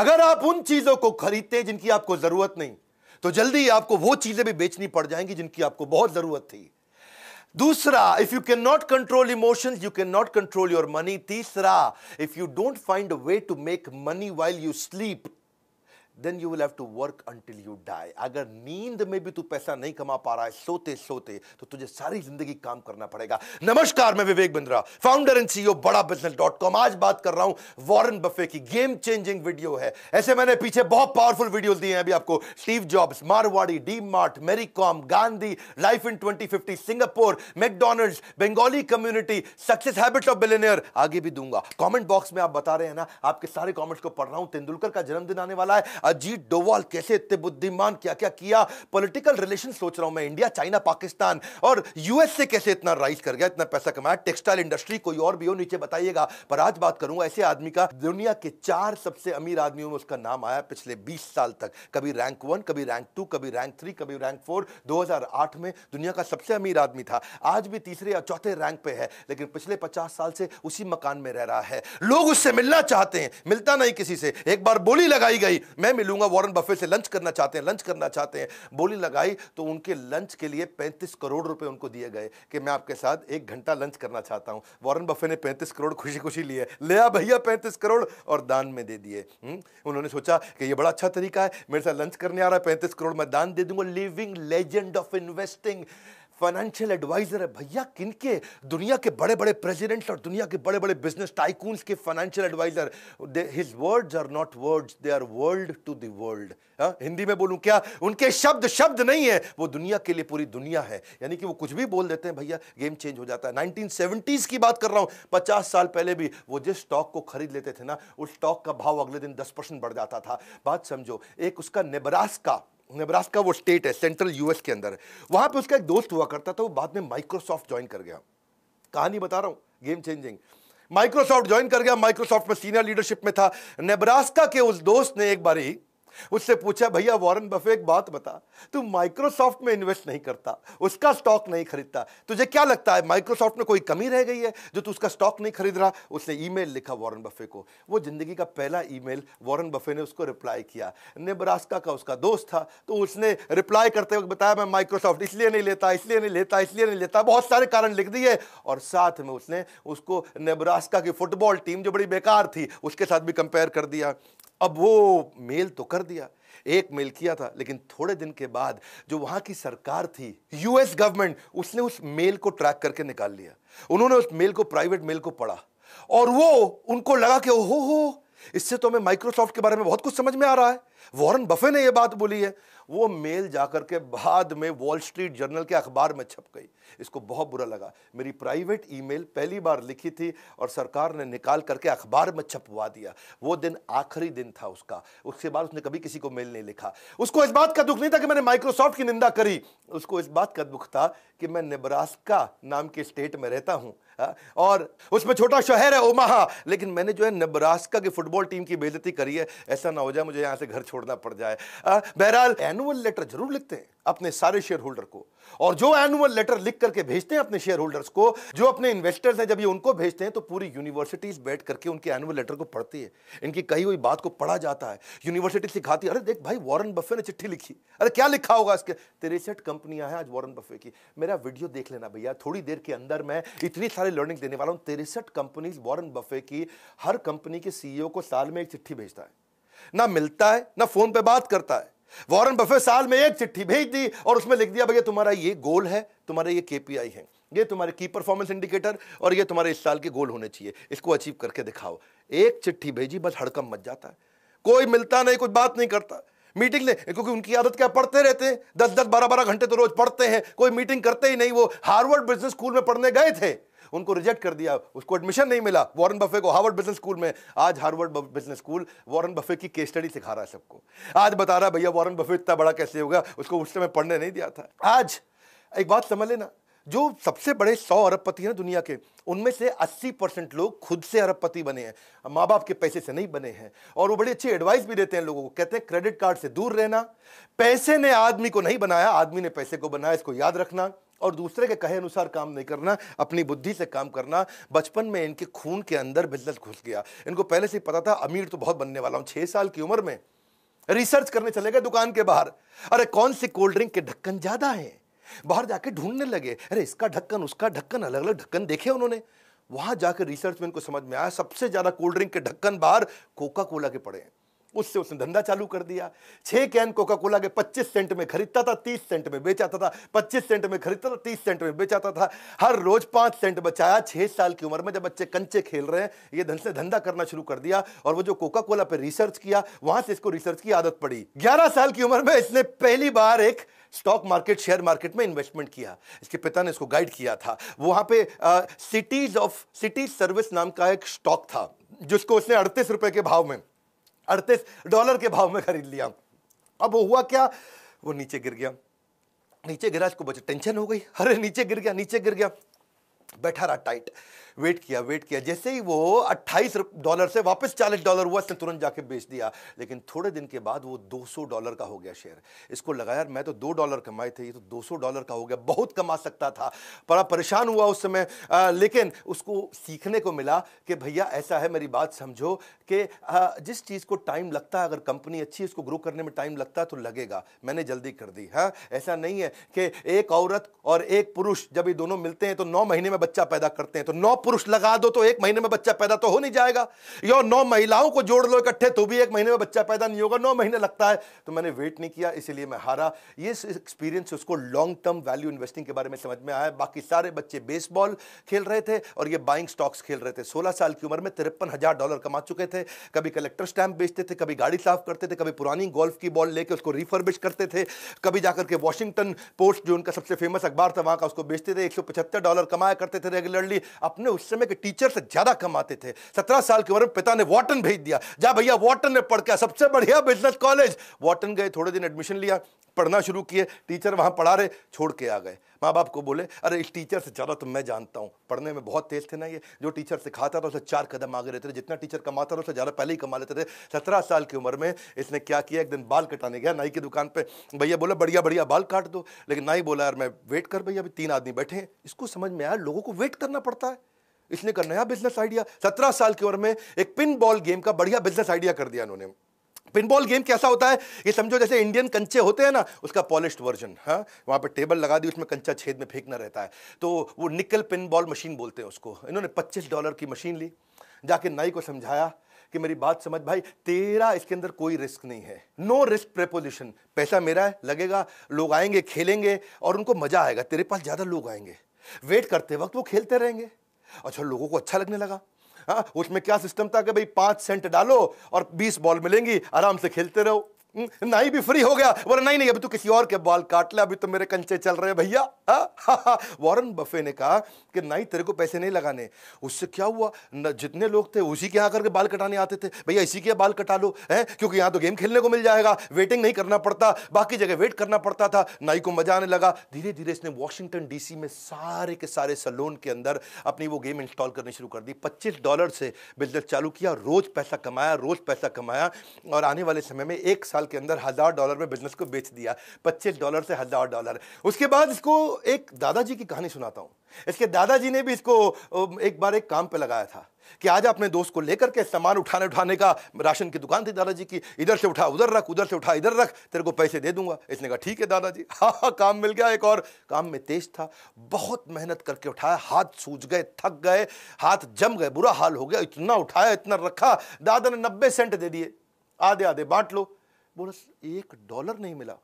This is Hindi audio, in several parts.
अगर आप उन चीजों को खरीदते हैं जिनकी आपको जरूरत नहीं, तो जल्दी आपको वो चीजें भी बेचनी पड़ जाएंगी जिनकी आपको बहुत जरूरत थी। दूसरा, if you can not control emotions you can not control your money. तीसरा, if you don't find a way to make money while you sleep, then you will have to work until you die। अगर नींद में भी तू पैसा नहीं कमा पा रहा है सोते सोते, तो तुझे सारी जिंदगी काम करना पड़ेगा। नमस्कार, मैं Vivek Bindra, founder and CEO बड़ा बिजनेस.com। आज बात कर रहा हूं वॉरेन बफे की। गेम चेंजिंग वीडियो है। ऐसे मैंने पीछे बहुत पावरफुल वीडियोस दिए हैं अभी आपको। Steve Jobs, Marwari, D Mart, Mary Kom, Gandhi, life in 2050, Singapore, McDonald's, Bengali community, success habits of billionaire, आगे भी दूंगा। कमेंट बॉक्स में आप बता रहे हैं ना, आपके सारे कमेंट्स को पढ़ रहा हूं। तेंदुलकर का जन्मदिन आने वाला है। अजीत डोवाल कैसे इतने बुद्धिमान, क्या क्या किया। पॉलिटिकल रिलेशन सोच रहा हूं मैं, इंडिया, चाइना, पाकिस्तान और यूएस से कैसे इतना राइज कर गया, इतना पैसा कमाया। टेक्सटाइल इंडस्ट्री, कोई और भी हो नीचे बताइएगा। पर आज बात करूंगा ऐसे आदमी का, दुनिया के 4 सबसे अमीर आदमियों में उसका नाम आया पिछले 20 साल तक। कभी रैंक 1, कभी रैंक 2, कभी रैंक 3, कभी रैंक 4। 2008 में दुनिया का सबसे अमीर आदमी था। आज भी तीसरे या चौथे रैंक पे है, लेकिन पिछले 50 साल से उसी मकान में रह रहा है। लोग उससे मिलना चाहते हैं, मिलता नहीं किसी से। एक बार बोली लगाई गई, मैं मिलूंगा वॉरेन बफे से, लंच करना चाहते हैं, लंच करना चाहते हैं। बोली लगाई तो उनके लंच के लिए 35 करोड़ रुपए उनको दिए गए कि मैं आपके साथ 1 घंटा लंच करना चाहता हूं। वॉरेन बफे ने 35 करोड़ खुशी खुशी लिए, ले आ भैया 35 करोड़, और दान में दे दिए। उन्होंने सोचा कि ये बड़ा अच्छा तरीका है, मेरे साथ लंच करने आ रहा है, 35 करोड़ मैं दान दे दूंगा। Living legend of investing, financial advisor है भैया। किनके? दुनिया के बड़े बड़े प्रेसिडेंट्स और दुनिया के बड़े बड़े बिजनेस टाइकून्स के financial advisor. His words are not words, they are world to the world. Hindi में बोलूं क्या, उनके शब्द शब्द नहीं है, वो दुनिया के लिए पूरी दुनिया है। यानी कि वो कुछ भी बोल देते हैं भैया, गेम चेंज हो जाता है। 1970s की बात कर रहा हूं, 50 साल पहले भी वो जिस स्टॉक को खरीद लेते थे ना, उस स्टॉक का भाव अगले दिन 10% बढ़ जाता था। बात समझो, एक उसका नेब्रास्का वो स्टेट है सेंट्रल यूएस के अंदर, वहां पे उसका एक दोस्त हुआ करता था, वो बाद में माइक्रोसॉफ्ट ज्वाइन कर गया। कहानी बता रहा हूं, गेम चेंजिंग। माइक्रोसॉफ्ट ज्वाइन कर गया, माइक्रोसॉफ्ट में सीनियर लीडरशिप में था। नेब्रास्का के उस दोस्त ने एक बारी उससे पूछा, भैया वॉरेन बफे एक बात बता, तू माइक्रोसॉफ्ट में इन्वेस्ट नहीं करता, उसका स्टॉक नहीं खरीदता, तुझे क्या लगता है माइक्रोसॉफ्ट में कोई कमी रह गई है जो तू उसका स्टॉक नहीं खरीद रहा? उसने ईमेल लिखा वॉरेन बफे को। वो जिंदगी का पहला ईमेल, वॉरेन बफे ने उसको रिप्लाई किया। नेब्रास्का का उसका दोस्त था, तो उसने रिप्लाई करते वक्त बताया, मैं माइक्रोसॉफ्ट इसलिए नहीं लेता, इसलिए नहीं लेता, इसलिए नहीं लेता, बहुत सारे कारण लिख दिए। और साथ में उसने उसको नेब्रास्का की फुटबॉल टीम जो बड़ी बेकार थी उसके साथ भी कंपेयर कर दिया। अब वो मेल तो कर दिया, एक मेल किया था, लेकिन थोड़े दिन के बाद जो वहां की सरकार थी, यूएस गवर्नमेंट, उसने उस मेल को ट्रैक करके निकाल लिया। उन्होंने उस मेल को, प्राइवेट मेल को पढ़ा, और वो उनको लगा कि ओहो, इससे तो हमें माइक्रोसॉफ्ट के बारे में बहुत कुछ समझ में आ रहा है, वॉरेन बफे ने ये बात बोली है। वो मेल जाकर के बाद में वॉल स्ट्रीट जर्नल के अखबार में छप गई। इसको बहुत बुरा लगा, मेरी प्राइवेट ईमेल पहली बार लिखी थी और सरकार ने निकाल करके अखबार में छपवा दिया। वो दिन आखिरी दिन था उसका, उसके बाद उसने कभी किसी को मेल नहीं लिखा। उसको इस बात का दुख नहीं था कि मैंने माइक्रोसॉफ्ट की निंदा करी, उसको इस बात का दुख था कि मैं नेब्रास्का नाम के स्टेट में रहता हूं, और उसमें छोटा शहर है ओमाहा, लेकिन मैंने जो है नेब्रास्का की फुटबॉल टीम की बेइज्जती करी है। ऐसा ना हो जाए मुझे यहां से घर छोड़ना पड़ जाए। बहरहाल, एनुअल लेटर जरूर लिखते हैं अपने सारे शेयर होल्डर को, और जो एनुअल लेटर लिख करके भेजते हैं अपने शेयर होल्डर्स को, जो अपने इन्वेस्टर्स हैं, जब ये उनको भेजते हैं तो पूरी यूनिवर्सिटीज बैठ करके उनके एनुअल लेटर को पढ़ती है, इनकी कही हुई बात को पढ़ा जाता है। यूनिवर्सिटी सिखाती है, अरे देख भाई वॉरेन बफे ने चिट्ठी लिखी, अरे क्या लिखा होगा इसके। 63 कंपनियां हैं आज वॉरेन बफे की। मेरा वीडियो देख लेना भैया, थोड़ी देर के अंदर मैं इतनी सारी लर्निंग देने वाला हूं। 63 कंपनीज वॉरेन बफे की। हर कंपनी के सीईओ को साल में एक चिट्ठी भेजता है, ना मिलता है ना फोन पे बात करता है। वॉरेन बफे साल में एक चिट्ठी भेज दी और उसमें लिख दिया, भैया तुम्हारा ये गोल है, तुम्हारे ये केपीआई है, ये तुम्हारे की परफॉर्मेंस इंडिकेटर, और ये तुम्हारे इस साल के गोल होने चाहिए, इसको अचीव करके दिखाओ। एक चिट्ठी भेजी, बस हड़कंप मच जाता है। कोई मिलता नहीं, कुछ बात नहीं करता। मीटिंग ले, क्योंकि उनकी आदत क्या, पढ़ते रहते हैं, 10-10, 12-12 घंटे तो रोज पढ़ते हैं, कोई मीटिंग करते ही नहीं। वो हार्वर्ड बिजनेस स्कूल में पढ़ने गए थे, उनको रिजेक्ट कर दिया, उसको एडमिशन नहीं मिला वॉरेन बफे को हार्वर्ड बिजनेस स्कूल में। आज Harvard business school Warren Buffett की केस स्टडी सिखा रहा है सबको। आज बता रहा है भैया वॉरेन बफे इतना बड़ा कैसे होगा, उसको उस समय पढ़ने नहीं दिया था। आज एक बात समझ लेना, जो सबसे बड़े 100 अरबपति हैं दुनिया के, उनमें से 80% लोग खुद से अरबपति बने हैं, माँ बाप के पैसे से नहीं बने हैं। और वो बड़ी अच्छी एडवाइस भी देते हैं लोगों को, कहते हैं क्रेडिट कार्ड से दूर रहना, पैसे ने आदमी को नहीं बनाया, आदमी ने पैसे को बनाया, इसको याद रखना। और दूसरे के कहे अनुसार काम नहीं करना, अपनी बुद्धि से काम करना। बचपन में इनके खून के अंदर बिजनेस घुस गया। इनको पहले से ही पता था अमीर तो बहुत बनने वाला हूं। 6 साल की उम्र में रिसर्च करने चले गए दुकान के बाहर, अरे कौन सी कोल्ड ड्रिंक के ढक्कन ज्यादा हैं, बाहर जाके ढूंढने लगे, अरे इसका ढक्कन उसका ढक्कन, अलग अलग ढक्कन देखे उन्होंने। वहां जाकर रिसर्च में इनको समझ में आया सबसे ज्यादा कोल्ड ड्रिंक के ढक्कन बाहर कोका कोला के पड़े हैं। उससे उसने धंधा चालू कर दिया। 6 कैन कोका कोला के 25 सेंट में खरीदता था, 30 सेंट में बेचाता था, 25 सेंट में खरीदता था, 30 सेंट में बेचाता था। हर रोज 5 सेंट बचाया। 6 साल की उम्र में जब बच्चे कंचे खेल रहे हैं, ये धन से धंधा करना शुरू कर दिया। और वो जो कोका कोला पे रिसर्च किया, वहां से इसको रिसर्च की आदत पड़ी। 11 साल की उम्र में इसने पहली बार एक स्टॉक मार्केट, शेयर मार्केट में इन्वेस्टमेंट किया। इसके पिता ने इसको गाइड किया था। वहां पे सिटी सर्विस नाम का एक स्टॉक था, जिसको उसने 38 रुपए के भाव में, $38 के भाव में खरीद लिया। अब वो हुआ क्या, वो नीचे गिर गया। नीचे गिरा, इसको बच्चे टेंशन हो गई, अरे नीचे गिर गया, नीचे गिर गया। बैठा रहा टाइट, वेट किया। जैसे ही वो $28 से वापस $40 हुआ, इसने तुरंत जाके बेच दिया। लेकिन थोड़े दिन के बाद वो $200 का हो गया शेयर। इसको लगा यार मैं तो $2 कमाए थे, ये तो $200 का हो गया, बहुत कमा सकता था। बड़ा परेशान हुआ उस समय। लेकिन उसको सीखने को मिला कि भैया ऐसा है, मेरी बात समझो कि जिस चीज़ को टाइम लगता है, अगर कंपनी अच्छी है, इसको ग्रो करने में टाइम लगता है तो लगेगा। मैंने जल्दी कर दी। हाँ, ऐसा नहीं है कि एक औरत और एक पुरुष जब ये दोनों मिलते हैं तो 9 महीने में बच्चा पैदा करते हैं, तो 9 पुरुष लगा दो तो 1 महीने में बच्चा पैदा तो हो नहीं जाएगा। या 9 महिलाओं को जोड़ लो इकट्ठे तो भी 1 महीने में बच्चा पैदा नहीं होगा, 9 महीने लगता है। तो मैंने वेट नहीं किया, इसीलिए मैं हारा। ये एक्सपीरियंस उसको लॉन्ग टर्म वैल्यू इन्वेस्टिंग के बारे में समझ में आया। बाकी सारे बच्चे बेसबॉल खेल रहे थे और ये बाइंग स्टॉक्स खेल रहे थे। 16 साल की उम्र में $53,000 कमा चुके थे। कभी कलेक्टर स्टैंप बेचते थे, कभी गाड़ी साफ करते थे, कभी पुरानी गोल्फ की बॉल लेके उसको रिफर्बिश करते थे, कभी जाकर के वॉशिंगटन पोस्ट जो उनका सबसे फेमस अखबार था वहां का उसको बेचते थे। $175 कमाया करते थे रेगुलरली। अपने उस समय के टीचर से ज्यादा कमाते थे। 17 साल की उम्र में पिता ने वॉर्टन भेज दिया, जा भैया वॉर्टन में पढ़ के, सबसे बढ़िया बिजनेस कॉलेज। वॉर्टन गए, थोड़े दिन एडमिशन लिया, पढ़ना शुरू किए। टीचर वहां पढ़ा रहे, छोड़ के आ गए। माँ बाप को बोले अरे इस टीचर से ज्यादा तो मैं जानता हूं, पढ़ने में बहुत तेज थे ना ये, जो टीचर सिखाता था उसे 4 कदम आगे रहते थे, जितना टीचर कमाता था उससे ज्यादा पहले ही कमा लेते थे। 17 साल की उम्र में इसने क्या किया, एक दिन बाल कटाने गया नाई की दुकान पे। भैया बोला बढ़िया बढ़िया बाल काट दो, लेकिन नाई बोला यार मैं वेट कर भैया, अभी 3 आदमी बैठे हैं। इसको समझ में आया लोगों को वेट करना पड़ता है। इसने का नया बिजनेस आइडिया, 17 साल की उम्र में एक पिन बॉल गेम का बढ़िया बिजनेस आइडिया कर दिया इन्होंने। पिन बॉल गेम कैसा होता है, ये समझो जैसे इंडियन कंचे होते हैं ना, उसका पॉलिश्ड वर्जन। हाँ, वहां पे टेबल लगा दी, उसमें कंचा छेद में फेंकना रहता है, तो वो निकल पिन बॉल मशीन बोलते हैं उसको। इन्होंने $25 की मशीन ली, जाके नाई को समझाया कि मेरी बात समझ भाई, तेरा इसके अंदर कोई रिस्क नहीं है, नो रिस्क प्रेपोजिशन। पैसा मेरा है, लगेगा, लोग आएंगे खेलेंगे और उनको मजा आएगा, तेरे पास ज्यादा लोग आएंगे, वेट करते वक्त वो खेलते रहेंगे। अच्छा, लोगों को अच्छा लगने लगा। हाँ, उसमें क्या सिस्टम था कि भाई 5 सेंट डालो और 20 बॉल मिलेंगी, आराम से खेलते रहो। नाई भी फ्री हो गया, बोला नहीं अभी तो किसी और के बाल काट ले, अभी तो मेरे कंचे चल रहे हैं भैया। वॉरेन बफे ने कहा कि नाई तेरे को पैसे नहीं लगाने। उससे क्या हुआ, जितने लोग थे उसी के यहाँ करके बाल कटाने आते थे, भैया इसी के बाल कटा लो है, क्योंकि यहाँ तो गेम खेलने को मिल जाएगा, वेटिंग नहीं करना पड़ता, बाकी जगह वेट करना पड़ता था। नाई को मजा आने लगा। धीरे धीरे इसने वॉशिंगटन डीसी में सारे के सारे सैलून के अंदर अपनी वो गेम इंस्टॉल करनी शुरू कर दी। $25 से बिजनेस चालू किया, रोज पैसा कमाया, रोज पैसा कमाया, और आने वाले समय में 1 साल के अंदर $1,000 में बिजनेस को बेच दिया। $25 से $1,000। उसके बाद इसको एक दादाजी की कहानी सुनाता हूं। इसके दादाजी ने भी इसको एक बार एक काम पे लगाया था कि आज अपने दोस्त को लेकर के सामान उठाने का, राशन की दुकान थी दादाजी की, इधर से उठा उधर रख, उधर से उठा इधर रख, तेरे को पैसे दे दूंगा। इसने कहा ठीक है दादाजी। हाँ, काम मिल गया। एक और काम में तेज था, बहुत मेहनत करके उठाया, हाथ सूज गए, थक गए, हाथ जम गए, बुरा हाल हो गया। इतना उठाया, इतना रखा, दादा ने 90 सेंट दे दिए, आधे आधे बांट लो। बोला $1 नहीं मिला,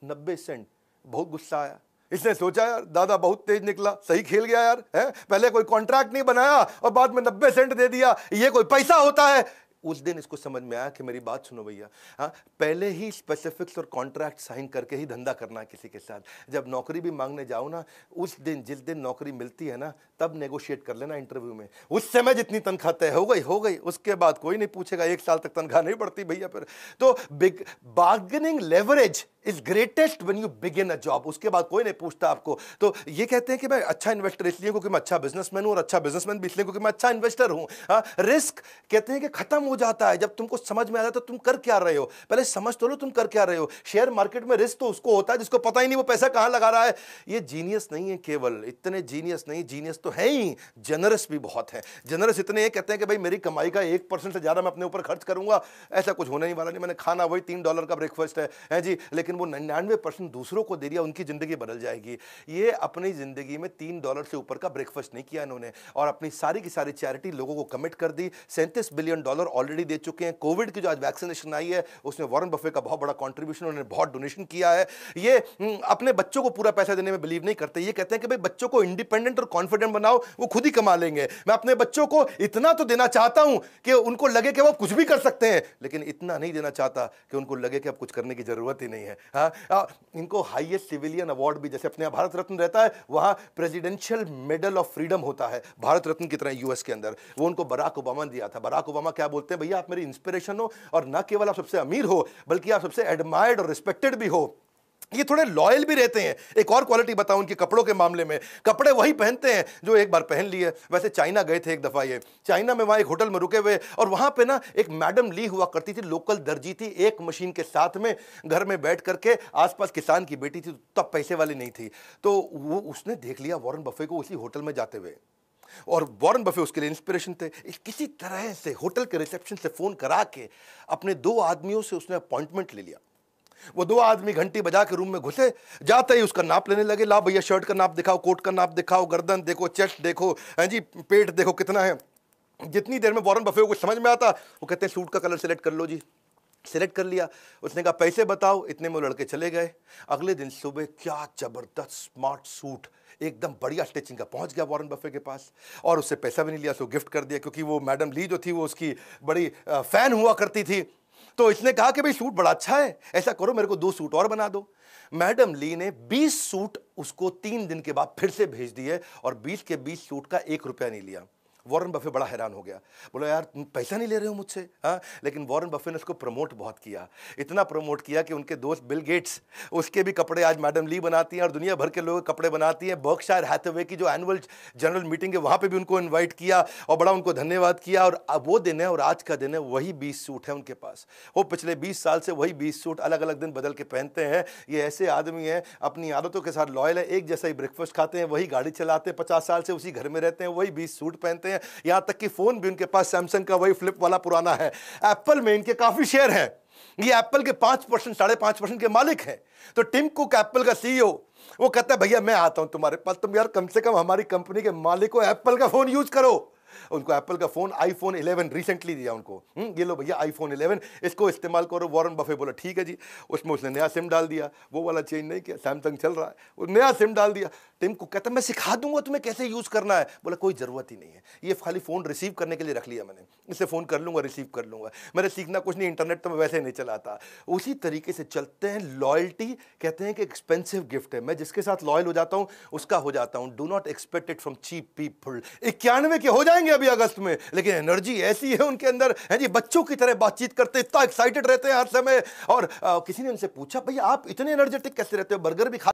90 सेंट। बहुत गुस्सा आया। इसने सोचा यार दादा बहुत तेज निकला, सही खेल गया यार, है? पहले कोई कॉन्ट्रैक्ट नहीं बनाया और बाद में 90 सेंट दे दिया, ये कोई पैसा होता है? उस दिन इसको समझ में आया कि मेरी बात सुनो भैया, हाँ, पहले ही स्पेसिफिक्स और कॉन्ट्रैक्ट साइन करके ही धंधा करना है किसी के साथ। जब नौकरी भी मांगने जाओ ना, उस दिन जिस दिन नौकरी मिलती है ना, तब नेगोशिएट कर लेना इंटरव्यू में। उस समय जितनी तनख्वाह तय हो गई, उसके बाद कोई नहीं पूछेगा। 1 साल तक तनख्वाह नहीं बढ़ती भैया फिर तो। Big bargaining leverage is greatest when you begin a job. उसके बाद कोई नहीं पूछता आपको। तो ये कहते हैं कि मैं अच्छा इन्वेस्टर इसलिए क्योंकि मैं अच्छा बिजनेसमैन हूं, और अच्छा बिजनेसमैन भी इसलिए क्योंकि मैं अच्छा इन्वेस्टर हूं। रिस्क कहते हैं कि खत्म हो जाता है जब तुमको समझ में आता है तो तुम कर क्या रहे हो, पहले समझ तो लो तुम कर क्या रहे हो। शेयर मार्केट में रिस्क तो उसको होता है जिसको पता ही नहीं वो पैसा कहां लगा रहा है। ये जीनियस नहीं है, केवल इतने जीनियस नहीं, जीनियस तो है ही, जनरस भी बहुत है। जनरस इतने हैं, कहते हैं कि भाई मेरी कमाई का 1% से ज्यादा मैं अपने ऊपर खर्च करूंगा, ऐसा कुछ होने नहीं वाला। नहीं, मैंने खाना वही $3 का ब्रेकफास्ट है जी, लेकिन वो 99% दूसरों को दे दिया, उनकी जिंदगी बदल जाएगी। ये अपनी जिंदगी में $3 से ऊपर का ब्रेकफास्ट नहीं किया इन्होंने, और अपनी सारी की सारी चैरिटी लोगों को कमिट कर दी। $37 बिलियन ऑलरेडी दे चुके हैं। कोविड की जो आज वैक्सीनेशन आई है उसमें वॉरेन बफेट का बहुत बड़ा कंट्रीब्यूशन, उन्होंने बहुत डोनेशन किया है। ये अपने बच्चों को पूरा पैसा देने में बिलीव नहीं करते। ये कहते हैं कि भाई बच्चों को इंडिपेंडेंट और कॉन्फिडेंट बनाओ, वो खुद ही कमा लेंगे। मैं अपने बच्चों को इतना तो देना चाहता हूं कि उनको लगे कि वो कुछ भी कर सकते हैं, लेकिन इतना नहीं देना चाहता कि उनको लगे कि अब कुछ करने की जरूरत ही नहीं है। इनको हाईएस्ट सिविलियन अवार्ड भी, जैसे अपने भारत रत्न रहता है, वहां प्रेसिडेंशियल मेडल ऑफ फ्रीडम होता है भारत रत्न की तरह यूएस के अंदर, वो उनको बराक ओबामा ने दिया था। बराक ओबामा क्या बोलते हैं, भैया आप मेरी इंस्पिरेशन हो, और ना केवल आप सबसे अमीर हो बल्कि आप सबसे एडमायर्ड और रिस्पेक्टेड भी हो। ये थोड़े लॉयल भी रहते हैं। एक और क्वालिटी बताऊं उनके कपड़ों के मामले में, कपड़े वही पहनते हैं जो एक बार पहन लिए। वैसे चाइना गए थे एक दफा, ये चाइना में वहां एक होटल में रुके हुए, और वहां पे ना एक मैडम ली हुआ करती थी, लोकल दर्जी थी, एक मशीन के साथ में घर में बैठ करके, आसपास किसान की बेटी थी, तब पैसे वाली नहीं थी, तो वो उसने देख लिया वॉरेन बफे को उसी होटल में जाते हुए, और वॉरेन बफे उसके लिए इंस्पिरेशन थे। किसी तरह से होटल के रिसेप्शन से फोन करा के अपने 2 आदमियों से उसने अपॉइंटमेंट ले लिया। वो 2 आदमी घंटी बजा के रूम में घुसे, जाते ही उसका नाप लेने लगे। ला भैया शर्ट का नाप दिखाओ, कोट का नाप दिखाओ, गर्दन देखो, चेस्ट देखो, हैं जी, पेट देखो कितना है। जितनी देर में वॉरेन बफे को समझ में आता, वो कहते हैं सूट का कलर सेलेक्ट कर लो जी। सेलेक्ट कर लिया। उसने कहा पैसे बताओ, इतने में लड़के चले गए। अगले दिन सुबह क्या जबरदस्त स्मार्ट सूट, एकदम बढ़िया स्टिचिंग का, पहुंच गया वॉरेन बफे के पास, और उससे पैसा भी नहीं लिया, सो गिफ्ट कर दिया, क्योंकि वो मैडम ली जो थी वो उसकी बड़ी फैन हुआ करती थी। तो इसने कहा कि भाई सूट बड़ा अच्छा है, ऐसा करो मेरे को 2 सूट और बना दो। मैडम ली ने 20 सूट उसको 3 दिन के बाद फिर से भेज दिए, और 20 के 20 सूट का 1 रुपया नहीं लिया। वॉरेन बफे बड़ा हैरान हो गया, बोला यार तुम पैसा नहीं ले रहे हो मुझसे। हाँ, लेकिन वॉरेन बफे ने उसको प्रमोट बहुत किया, इतना प्रमोट किया कि उनके दोस्त बिल गेट्स, उसके भी कपड़े आज मैडम ली बनाती हैं, और दुनिया भर के लोग कपड़े बनाती हैं। बर्कशायर हैथवे की जो एनुअल जनरल मीटिंग है वहाँ पे भी उनको इन्वाइट किया, और बड़ा उनको धन्यवाद किया। और अब वो दिन है और आज का दिन है, वही 20 सूट है उनके पास। वो पिछले 20 साल से वही 20 सूट अलग अलग दिन बदल के पहनते हैं। ये ऐसे आदमी हैं, अपनी आदतों के साथ लॉयल है, एक जैसा ही ब्रेकफास्ट खाते हैं, वही गाड़ी चलाते हैं, 50 साल से उसी घर में रहते हैं, वही 20 सूट पहनते हैं। यहां तक कि फोन भी उनके पास सैमसंग का वही फ्लिप वाला पुराना है। एप्पल में इनके काफी शेयर हैं, ये एप्पल के 5%, 5.5% के मालिक हैं। तो टिम कुक एप्पल का सीईओ, वो कहता है भैया मैं आता हूं तुम्हारे पास, तुम यार कम से कम हमारी कंपनी के मालिक को एप्पल का फोन यूज करो। उनको एप्पल का फोन iPhone 11 रिसेंटली दिया उनको, ये लो भैया iPhone 11 इसको इस्तेमाल करो। वॉरेन बफे बोला ठीक है जी। उसमें उसने नया सिम डाल दिया, वो वाला चेंज नहीं किया, सैमसंग चल रहा है, वो नया सिम डाल दिया। टिम को कहता मैं सिखा दूंगा तुम्हें कैसे यूज करना है। बोला कोई जरूरत ही नहीं है, ये खाली फोन रिसीव करने के लिए रख लिया मैंने, इससे फोन कर लूंगा, रिसीव कर लूंगा, मैंने सीखना कुछ नहीं, इंटरनेट तो मैं वैसे नहीं चलाता। उसी तरीके से चलते हैं। लॉयल्टी कहते हैं कि एक्सपेंसिव गिफ्ट है, मैं जिसके साथ लॉयल हो जाता हूं उसका हो जाता हूं। Do not expect it from cheap people. 91 के हो जाएंगे अभी अगस्त में, लेकिन एनर्जी ऐसी है उनके अंदर, है जी, बच्चों की तरह बातचीत करते, इतना एक्साइटेड रहते हैं हर समय। और किसी ने उनसे पूछा भैया आप इतने एनर्जेटिक कैसे रहते हो, बर्गर भी खा